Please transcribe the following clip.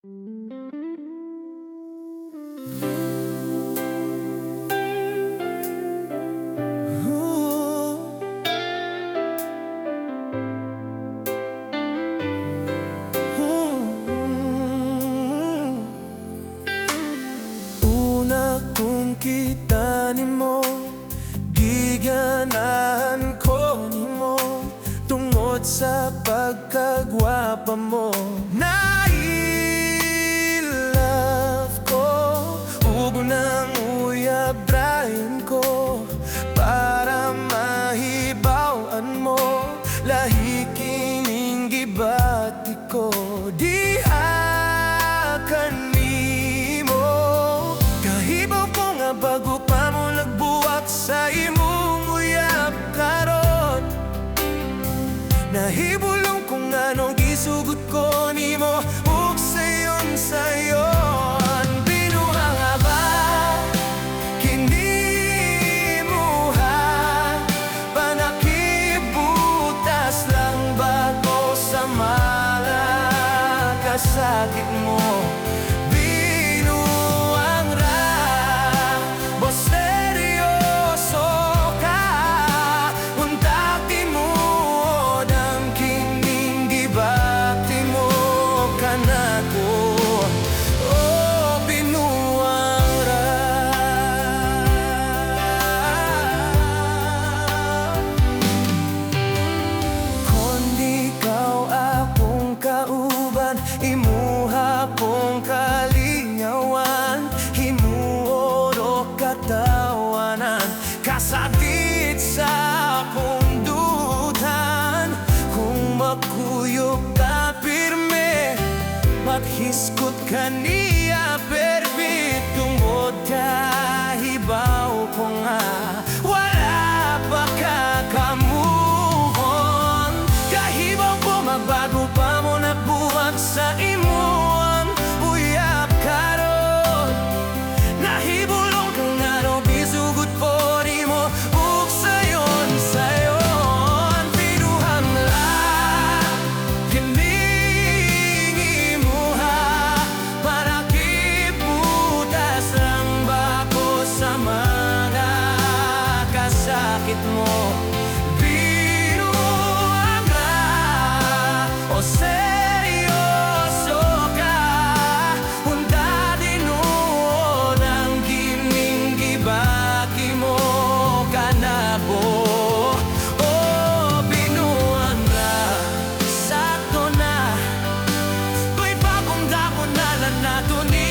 Una kung kita nimo, giganahan ko nimo tungod sa pagkagwapa mo. Na-i-love ko, ug nang uyab drahin ko para mahibaw-an mo. Lahi kining gibati ko, diha kanimo. Kahibaw ko nga bago pa mo nagbuwak sa imong uyab karon. Nahibulong kung anong gisugot ko nimo, ug sayon binuhang nga ba kini muha? Panakibutas lang ba ko sa mga kasakit mo? Binuhang ra, bos seryoso ka, unta tinuod ang kining gibati mo kanako. Oh, binuhang ra. Kon ikaw akong kauban, imuha kong kalingawan, himuod o katawanan, kasakit sa akong dutan. Kung makuyog ka pirme, maghiskot ka niya perbit, tungod kahibaw ko nga wala pa kakamuhon. Kahibaw ko magbago pa mo nagbuwag sa imuang uyab karon. Nahibulong kang ano bisugot ko nimo, ug sayon binuhang la kining imuha. Panakibutas lang ba ko sa mga kasakit mo? Binuhang ra, o seryoso ka, unta tinuod ang kining gibaki mo kanako. Oh, binuhang ra, sakto na, ko'y bagong gapon na lang nato ni